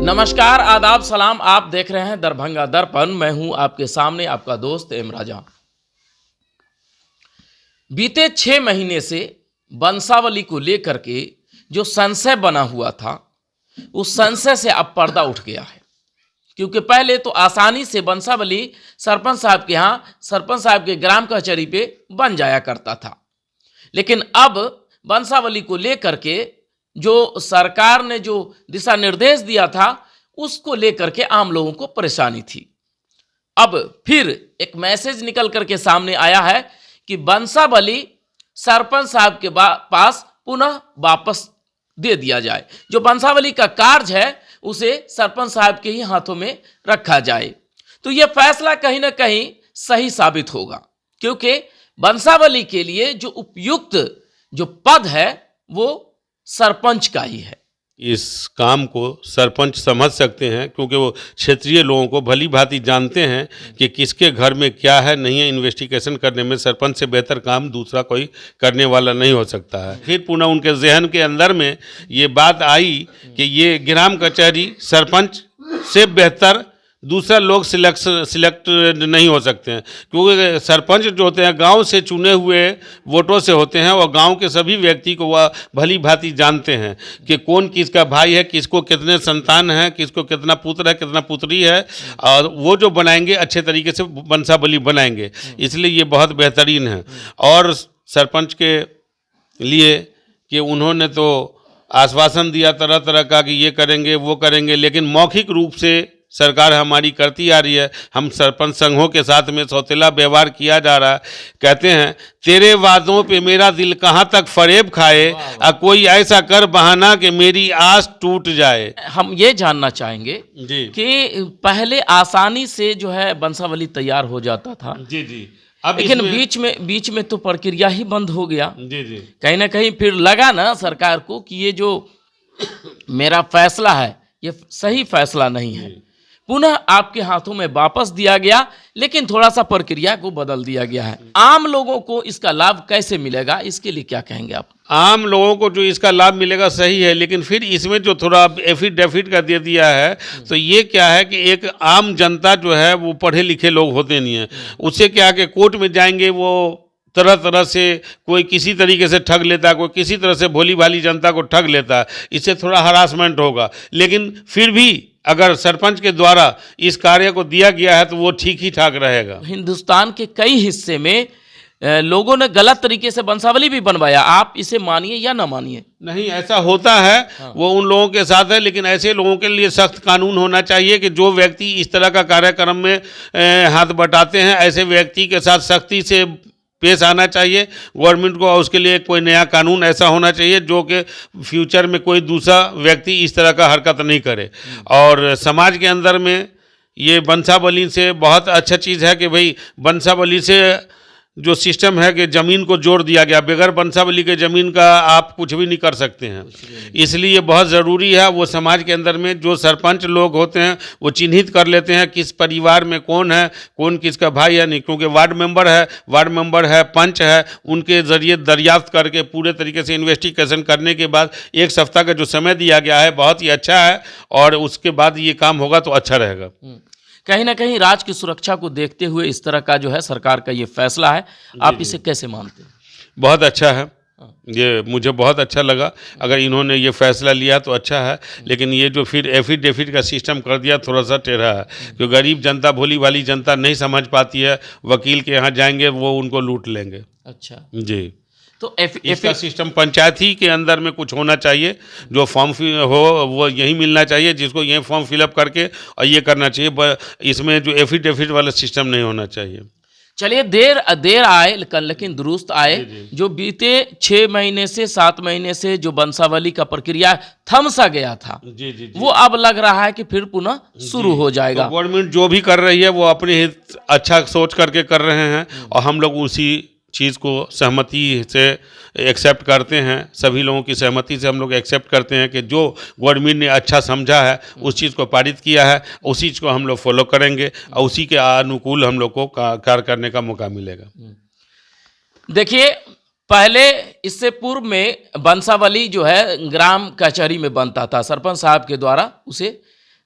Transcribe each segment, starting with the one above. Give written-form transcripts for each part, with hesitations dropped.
नमस्कार, आदाब, सलाम। आप देख रहे हैं दरभंगा दर्पण। मैं हूं आपके सामने आपका दोस्त एम राजा। बीते 6 महीने से वंशावली को लेकर के जो संशय बना हुआ था, उस संशय से अब पर्दा उठ गया है। क्योंकि पहले तो आसानी से वंशावली सरपंच साहब के यहाँ, सरपंच साहब के ग्राम कचहरी पे बन जाया करता था। लेकिन अब वंशावली को लेकर के जो सरकार ने जो दिशा निर्देश दिया था, उसको लेकर के आम लोगों को परेशानी थी। अब फिर एक मैसेज निकल करके सामने आया है कि वंशावली सरपंच साहब के पास पुनः वापस दे दिया जाए। जो वंशावली का कार्य है उसे सरपंच साहब के ही हाथों में रखा जाए। तो यह फैसला कहीं ना कहीं सही साबित होगा, क्योंकि वंशावली के लिए जो उपयुक्त जो पद है वो सरपंच का ही है। इस काम को सरपंच समझ सकते हैं, क्योंकि वो क्षेत्रीय लोगों को भली भांति जानते हैं कि किसके घर में क्या है नहीं है। इन्वेस्टिगेशन करने में सरपंच से बेहतर काम दूसरा कोई करने वाला नहीं हो सकता है। फिर पुनः उनके जहन के अंदर में ये बात आई कि ये ग्राम कचहरी सरपंच से बेहतर दूसरा लोग सिलेक्ट नहीं हो सकते हैं, क्योंकि सरपंच जो होते हैं गांव से चुने हुए वोटों से होते हैं और गांव के सभी व्यक्ति को वह भली भांति जानते हैं कि कौन किसका भाई है, किसको कितने संतान हैं, किसको कितना पुत्र है, कितना पुत्री है, और वो जो बनाएंगे अच्छे तरीके से वंशावली बनाएंगे। इसलिए ये बहुत बेहतरीन है। और सरपंच के लिए कि उन्होंने तो आश्वासन दिया तरह तरह का कि ये करेंगे वो करेंगे, लेकिन मौखिक रूप से सरकार हमारी करती आ रही है। हम सरपंच संघों के साथ में सौतेला व्यवहार किया जा रहा है। कहते हैं तेरे वादों पे मेरा दिल कहाँ तक फरेब खाए, कोई ऐसा कर बहाना कि मेरी आस टूट जाए। हम ये जानना चाहेंगे जी कि पहले आसानी से जो है वंशावली तैयार हो जाता था, जी जी अब लेकिन बीच में तो प्रक्रिया ही बंद हो गया। जी जी कहीं ना कहीं फिर लगा ना सरकार को कि ये जो मेरा फैसला है ये सही फैसला नहीं है। पुनः आपके हाथों में वापस दिया गया, लेकिन थोड़ा सा प्रक्रिया को बदल दिया गया है। आम लोगों को इसका लाभ कैसे मिलेगा, इसके लिए क्या कहेंगे आप? आम लोगों को जो इसका लाभ मिलेगा सही है, लेकिन फिर इसमें जो थोड़ा एफिडेविट का दे दिया है, तो ये क्या है कि एक आम जनता जो है वो पढ़े लिखे लोग होते नहीं हैं। उससे क्या है कि कोर्ट में जाएंगे, वो तरह तरह से कोई किसी तरीके से ठग लेता है, कोई किसी तरह से भोली भाली जनता को ठग लेता है। इससे थोड़ा हरासमेंट होगा, लेकिन फिर भी अगर सरपंच के द्वारा इस कार्य को दिया गया है तो वो ठीक ही ठाक रहेगा। हिंदुस्तान के कई हिस्से में लोगों ने गलत तरीके से वंशावली भी बनवाया। आप इसे मानिए या ना मानिए, नहीं ऐसा होता है। वो उन लोगों के साथ है, लेकिन ऐसे लोगों के लिए सख्त कानून होना चाहिए कि जो व्यक्ति इस तरह का कार्यक्रम में हाथ बटाते हैं, ऐसे व्यक्ति के साथ सख्ती से पेश आना चाहिए गवर्नमेंट को। और उसके लिए कोई नया कानून ऐसा होना चाहिए जो कि फ्यूचर में कोई दूसरा व्यक्ति इस तरह का हरकत नहीं करे। और समाज के अंदर में ये वंशावली से बहुत अच्छा चीज़ है कि भाई वंशावली से जो सिस्टम है कि ज़मीन को जोड़ दिया गया। बगैर वंशावली के ज़मीन का आप कुछ भी नहीं कर सकते हैं। इसलिए ये बहुत ज़रूरी है। वो समाज के अंदर में जो सरपंच लोग होते हैं वो चिन्हित कर लेते हैं किस परिवार में कौन है, कौन किसका भाई है नहीं। क्योंकि वार्ड मेंबर है, पंच है, उनके ज़रिए दरियाफ्त करके पूरे तरीके से इन्वेस्टिगेशन करने के बाद 1 सप्ताह का जो समय दिया गया है बहुत ही अच्छा है, और उसके बाद ये काम होगा तो अच्छा रहेगा। कहीं ना कहीं राज्य की सुरक्षा को देखते हुए इस तरह का जो है सरकार का ये फैसला है, आप इसे कैसे मानते हैं? बहुत अच्छा है, ये मुझे बहुत अच्छा लगा। अगर इन्होंने ये फैसला लिया तो अच्छा है, लेकिन ये जो फिर एफिडेविट का सिस्टम कर दिया थोड़ा सा टेढ़ा है। जो गरीब जनता, भोली भाली जनता नहीं समझ पाती है, वकील के यहाँ जाएंगे वो उनको लूट लेंगे। अच्छा जी, तो इसका सिस्टम पंचायत ही के अंदर में कुछ होना चाहिए। जो फॉर्म हो वो यही मिलना चाहिए, जिसको यही फॉर्म फिलअप करके और ये करना चाहिए। इसमें जो एफिडेविट वाला सिस्टम नहीं होना चाहिए। चलिए, देर आए लेकिन दुरुस्त आए। जो बीते 6 महीने से 7 महीने से जो वंशावली का प्रक्रिया थम सा गया था, जी, वो अब लग रहा है कि फिर पुनः शुरू हो जाएगा। तो गवर्नमेंट जो भी कर रही है वो अपने हित अच्छा सोच करके कर रहे हैं, और हम लोग उसी चीज़ को सहमति से एक्सेप्ट करते हैं। सभी लोगों की सहमति से हम लोग एक्सेप्ट करते हैं कि जो गवर्नमेंट ने अच्छा समझा है, उस चीज़ को पारित किया है, उसी चीज़ को हम लोग फॉलो करेंगे और उसी के अनुकूल हम लोग को कार्य करने का मौका मिलेगा। देखिए, पहले इससे पूर्व में बंसावली जो है ग्राम कचहरी में बनता था, सरपंच साहब के द्वारा उसे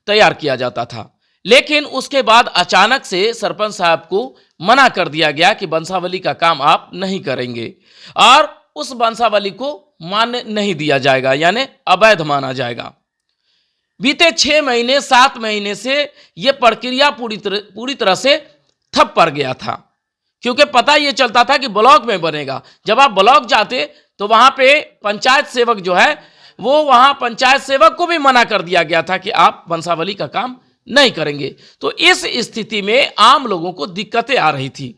तैयार किया जाता था। लेकिन उसके बाद अचानक से सरपंच साहब को मना कर दिया गया कि बंसावली का काम आप नहीं करेंगे और उस बंसावली को मान्य नहीं दिया जाएगा, यानी अवैध माना जाएगा। बीते 6 महीने 7 महीने से यह प्रक्रिया पूरी तरह से ठप पड़ गया था, क्योंकि पता यह चलता था कि ब्लॉक में बनेगा। जब आप ब्लॉक जाते तो वहां पे पंचायत सेवक जो है वो वहां पंचायत सेवक को भी मना कर दिया गया था कि आप बंसावली का काम नहीं करेंगे। तो इस स्थिति में आम लोगों को दिक्कतें आ रही थी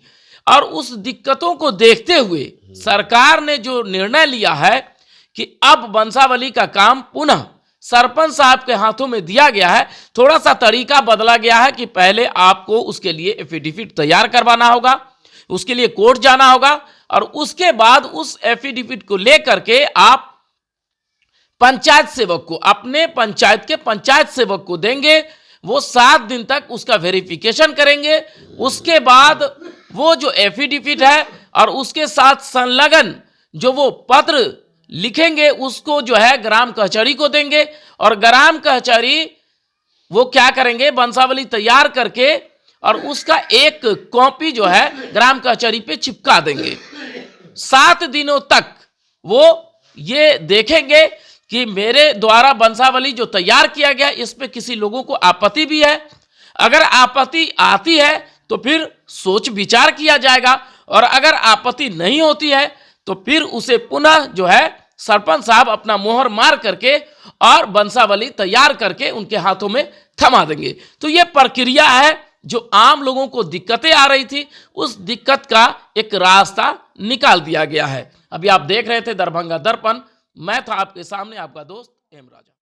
और उस दिक्कतों को देखते हुए सरकार ने जो निर्णय लिया है कि अब बंसावली का काम पुनः सरपंच साहब के हाथों में दिया गया है। थोड़ा सा तरीका बदला गया है कि पहले आपको उसके लिए एफिडेविट तैयार करवाना होगा, उसके लिए कोर्ट जाना होगा और उसके बाद उस एफिडेविट को लेकर के आप पंचायत सेवक को, अपने पंचायत के पंचायत सेवक को देंगे। वो 7 दिन तक उसका वेरिफिकेशन करेंगे। उसके बाद वो जो एफिडेविट है और उसके साथ संलग्न जो वो पत्र लिखेंगे उसको जो है ग्राम कचहरी को देंगे और ग्राम कचहरी वो क्या करेंगे, बंसावली तैयार करके और उसका एक कॉपी जो है ग्राम कचहरी पे चिपका देंगे। 7 दिनों तक वो ये देखेंगे कि मेरे द्वारा बंसावली जो तैयार किया गया इस पे किसी लोगों को आपत्ति भी है। अगर आपत्ति आती है तो फिर सोच विचार किया जाएगा और अगर आपत्ति नहीं होती है तो फिर उसे पुनः जो है सरपंच साहब अपना मोहर मार करके और बंसावली तैयार करके उनके हाथों में थमा देंगे। तो ये प्रक्रिया है जो आम लोगों को दिक्कतें आ रही थी, उस दिक्कत का एक रास्ता निकाल दिया गया है। अभी आप देख रहे थे दरभंगा दर्पण, मैं था आपके सामने आपका दोस्त एम राजा।